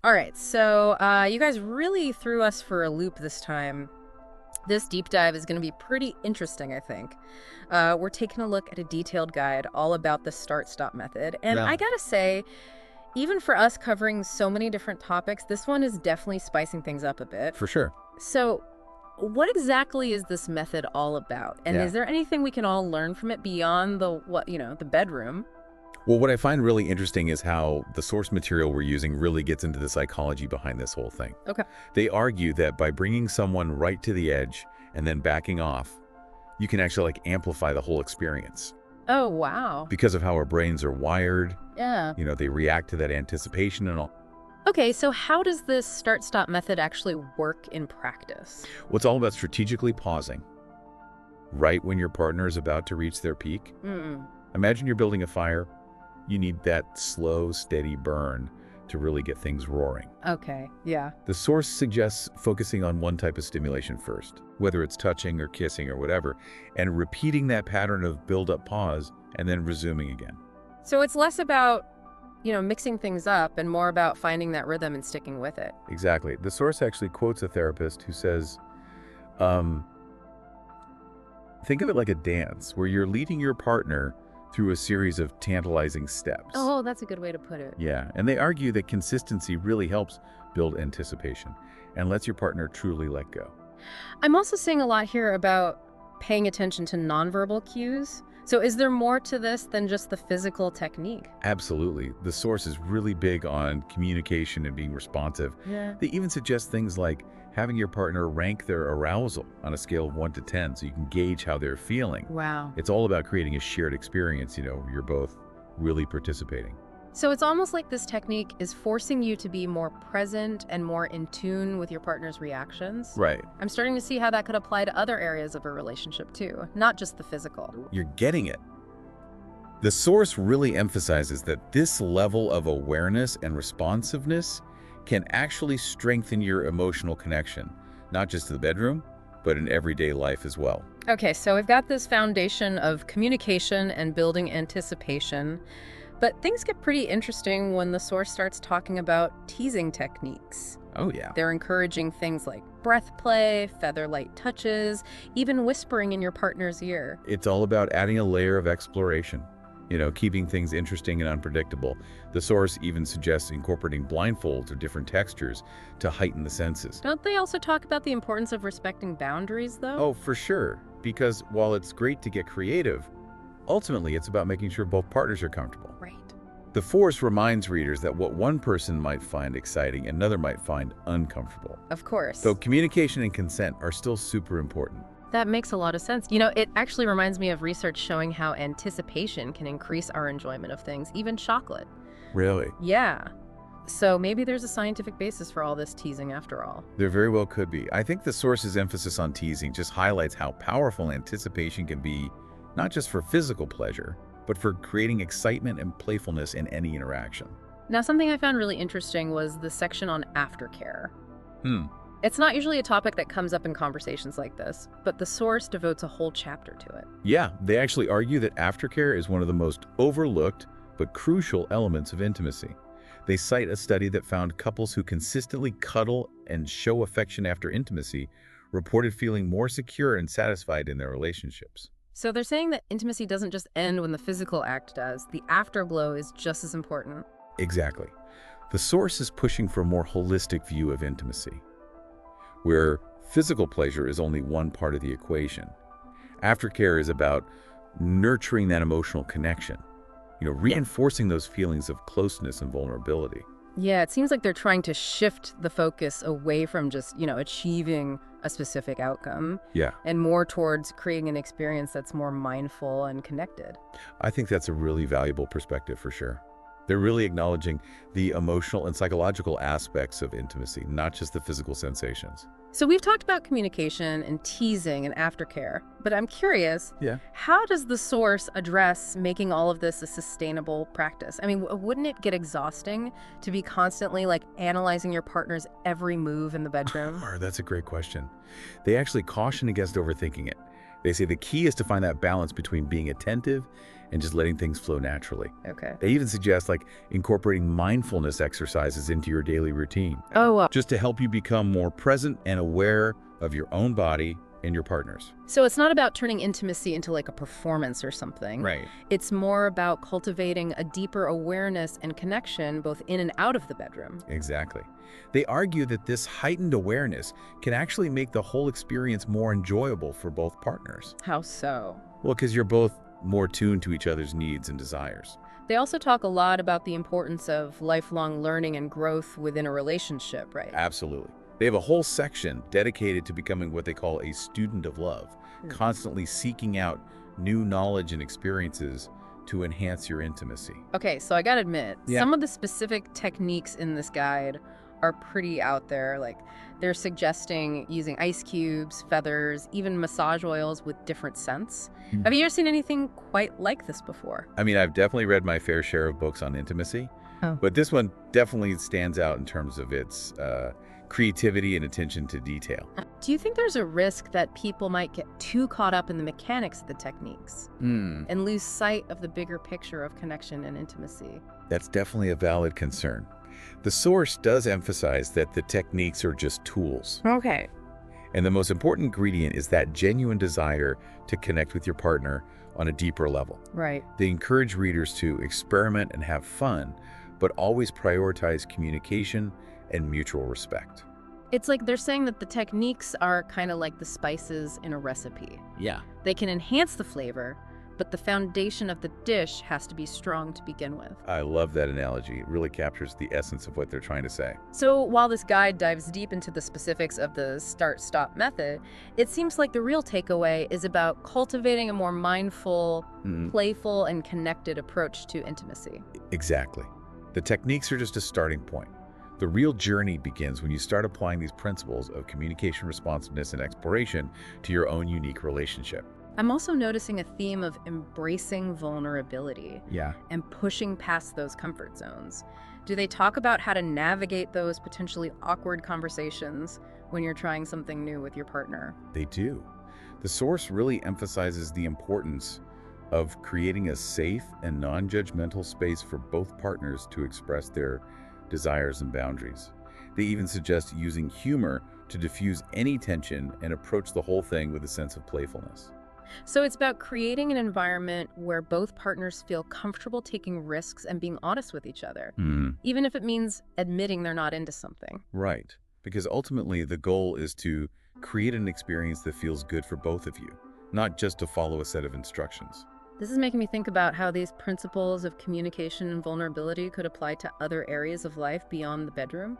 All right, so you guys really threw us for a loop this time. This deep dive is going to be pretty interesting, I think. We're taking a look at a detailed guide all about the start-stop method. And Yeah, I gotta say, even for us covering so many different topics, this one is definitely spicing things up a bit. for sure. So, what exactly is this method all about? And Yeah. is there anything we can all learn from it beyond the bedroom? Well, what I find really interesting is how the source material we're using really gets into the psychology behind this whole thing. Okay. They argue that by bringing someone right to the edge and then backing off, you can actually amplify the whole experience. Oh, wow. Because of how our brains are wired, Yeah. they react to that anticipation and all. Okay, so how does this start-stop method actually work in practice? Well, it's all about strategically pausing right when your partner is about to reach their peak. Mm. Imagine you're building a fire. You need that slow, steady burn to really get things roaring. Okay, yeah. The source suggests focusing on one type of stimulation first, whether it's touching or kissing or whatever, and repeating that pattern of build-up, pause, and then resuming again. So it's less about, mixing things up and more about finding that rhythm and sticking with it. Exactly. The source actually quotes a therapist who says, um, think of it like a dance where you're leading your partner through a series of tantalizing steps. Oh, that's a good way to put it. Yeah, and they argue that consistency really helps build anticipation and lets your partner truly let go. I'm also seeing a lot here about paying attention to nonverbal cues. So is there more to this than just the physical technique? Absolutely. The source is really big on communication and being responsive. Yeah. They even suggest things like having your partner rank their arousal on a scale of 1 to 10 so you can gauge how they're feeling. Wow. It's all about creating a shared experience, where you're both really participating. So it's almost like this technique is forcing you to be more present and more in tune with your partner's reactions. Right. I'm starting to see how that could apply to other areas of a relationship too, not just the physical. You're getting it. The source really emphasizes that this level of awareness and responsiveness can actually strengthen your emotional connection, not just to the bedroom, but in everyday life as well. Okay, so we've got this foundation of communication and building anticipation, but things get pretty interesting when the source starts talking about teasing techniques. Oh, yeah. They're encouraging things like breath play, feather light touches, even whispering in your partner's ear. It's all about adding a layer of exploration, keeping things interesting and unpredictable. The source even suggests incorporating blindfolds or different textures to heighten the senses. Don't they also talk about the importance of respecting boundaries, though? Oh, for sure. Because while it's great to get creative, ultimately it's about making sure both partners are comfortable. Right. The Force reminds readers that what one person might find exciting, another might find uncomfortable. Of course. So communication and consent are still super important. That makes a lot of sense. It actually reminds me of research showing how anticipation can increase our enjoyment of things, even chocolate. Really? Yeah. So maybe there's a scientific basis for all this teasing after all. There very well could be. I think the source's emphasis on teasing just highlights how powerful anticipation can be, not just for physical pleasure, but for creating excitement and playfulness in any interaction. Now, something I found really interesting was the section on aftercare. Hmm. It's not usually a topic that comes up in conversations like this, but the source devotes a whole chapter to it. Yeah, they actually argue that aftercare is one of the most overlooked but crucial elements of intimacy. They cite a study that found couples who consistently cuddle and show affection after intimacy reported feeling more secure and satisfied in their relationships. So they're saying that intimacy doesn't just end when the physical act does. The afterglow is just as important. Exactly. The source is pushing for a more holistic view of intimacy, where physical pleasure is only one part of the equation. Aftercare is about nurturing that emotional connection, reinforcing those feelings of closeness and vulnerability. Yeah, it seems like they're trying to shift the focus away from just, achieving a specific outcome Yeah, and more towards creating an experience that's more mindful and connected. I think that's a really valuable perspective for sure. They're really acknowledging the emotional and psychological aspects of intimacy, not just the physical sensations. So we've talked about communication and teasing and aftercare, but I'm curious, Yeah. how does the source address making all of this a sustainable practice? I mean, wouldn't it get exhausting to be constantly analyzing your partner's every move in the bedroom? That's a great question. They actually caution against overthinking it. They say the key is to find that balance between being attentive and just letting things flow naturally. Okay. They even suggest like incorporating mindfulness exercises into your daily routine, Oh, just to help you become more present and aware of your own body and your partner's. so it's not about turning intimacy into like a performance or something. Right. It's more about cultivating a deeper awareness and connection both in and out of the bedroom. Exactly. They argue that this heightened awareness can actually make the whole experience more enjoyable for both partners. How so? Well, because you're both more tuned to each other's needs and desires. They also talk a lot about the importance of lifelong learning and growth within a relationship, right? Absolutely. They have a whole section dedicated to becoming what they call a student of love, constantly seeking out new knowledge and experiences to enhance your intimacy. Okay, so I gotta admit, Yeah. some of the specific techniques in this guide are pretty out there. Like, they're suggesting using ice cubes, feathers, even massage oils with different scents. Hmm. Have you ever seen anything quite like this before? I mean, I've definitely read my fair share of books on intimacy, but this one definitely stands out in terms of its creativity and attention to detail. Do you think there's a risk that people might get too caught up in the mechanics of the techniques and lose sight of the bigger picture of connection and intimacy? That's definitely a valid concern. The source does emphasize that the techniques are just tools, Okay. and the most important ingredient is that genuine desire to connect with your partner on a deeper level. Right. They encourage readers to experiment and have fun, but always prioritize communication and mutual respect. It's like they're saying that the techniques are kind of like the spices in a recipe. Yeah. They can enhance the flavor, but the foundation of the dish has to be strong to begin with. I love that analogy. It really captures the essence of what they're trying to say. So while this guide dives deep into the specifics of the start-stop method, it seems like the real takeaway is about cultivating a more mindful, playful, and connected approach to intimacy. Exactly. The techniques are just a starting point. The real journey begins when you start applying these principles of communication, responsiveness, and exploration to your own unique relationship. I'm also noticing a theme of embracing vulnerability Yeah. and pushing past those comfort zones. Do they talk about how to navigate those potentially awkward conversations when you're trying something new with your partner? They do. The source really emphasizes the importance of creating a safe and non-judgmental space for both partners to express their desires and boundaries. They even suggest using humor to diffuse any tension and approach the whole thing with a sense of playfulness. So it's about creating an environment where both partners feel comfortable taking risks and being honest with each other, even if it means admitting they're not into something. Right. Because ultimately the goal is to create an experience that feels good for both of you, not just to follow a set of instructions. This is making me think about how these principles of communication and vulnerability could apply to other areas of life beyond the bedroom.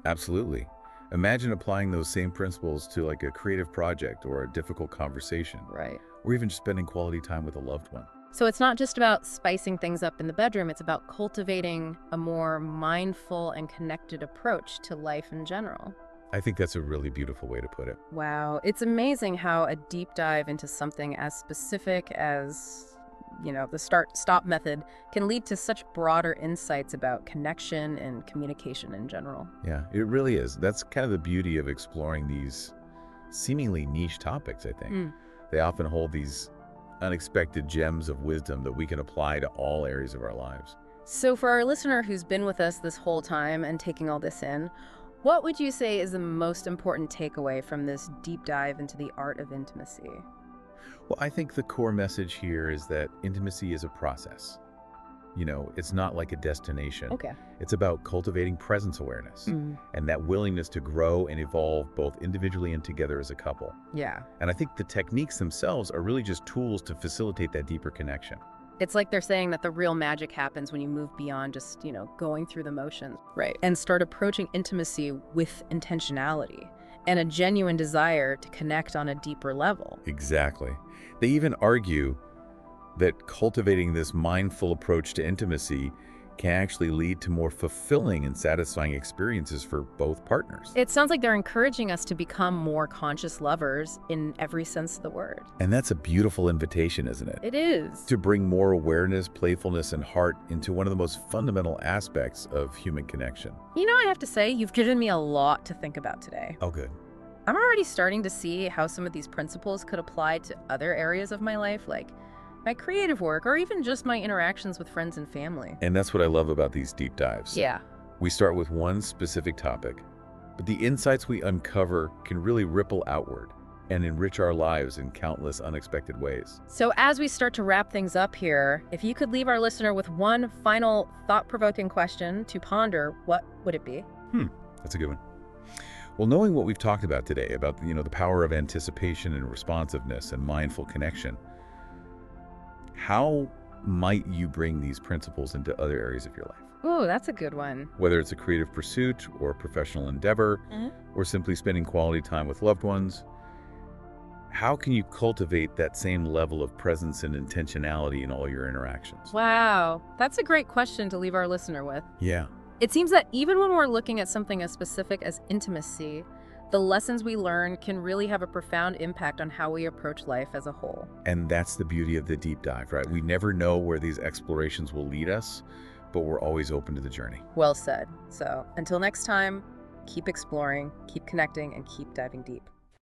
Absolutely. Imagine applying those same principles to like a creative project or a difficult conversation, Right. or even just spending quality time with a loved one. So it's not just about spicing things up in the bedroom, it's about cultivating a more mindful and connected approach to life in general. I think that's a really beautiful way to put it. Wow, it's amazing how a deep dive into something as specific as, the start-stop method can lead to such broader insights about connection and communication in general. Yeah, it really is. That's kind of the beauty of exploring these seemingly niche topics, I think. They often hold these unexpected gems of wisdom that we can apply to all areas of our lives. So for our listener who's been with us this whole time and taking all this in, what would you say is the most important takeaway from this deep dive into the art of intimacy? Well, I think the core message here is that intimacy is a process. It's not like a destination. Okay. It's about cultivating presence awareness and that willingness to grow and evolve both individually and together as a couple. Yeah. And I think the techniques themselves are really just tools to facilitate that deeper connection. It's like they're saying that the real magic happens when you move beyond just, going through the motions. Right. And start approaching intimacy with intentionality and a genuine desire to connect on a deeper level. Exactly. They even argue that cultivating this mindful approach to intimacy can actually lead to more fulfilling and satisfying experiences for both partners. It sounds like they're encouraging us to become more conscious lovers in every sense of the word. And that's a beautiful invitation, isn't it? It is. To bring more awareness, playfulness, and heart into one of the most fundamental aspects of human connection. I have to say, you've given me a lot to think about today. Oh, good. I'm already starting to see how some of these principles could apply to other areas of my life, like my creative work or even just my interactions with friends and family. And that's what I love about these deep dives. Yeah. We start with one specific topic, but the insights we uncover can really ripple outward and enrich our lives in countless unexpected ways. So as we start to wrap things up here, if you could leave our listener with one final thought-provoking question to ponder, what would it be? That's a good one. Well, knowing what we've talked about today, about the power of anticipation and responsiveness and mindful connection, how might you bring these principles into other areas of your life? Oh, that's a good one. Whether it's a creative pursuit or a professional endeavor, or simply spending quality time with loved ones, how can you cultivate that same level of presence and intentionality in all your interactions? Wow, that's a great question to leave our listener with. Yeah. It seems that even when we're looking at something as specific as intimacy, the lessons we learn can really have a profound impact on how we approach life as a whole. And that's the beauty of the deep dive, right? We never know where these explorations will lead us, but we're always open to the journey. Well said. So until next time, keep exploring, keep connecting, and keep diving deep.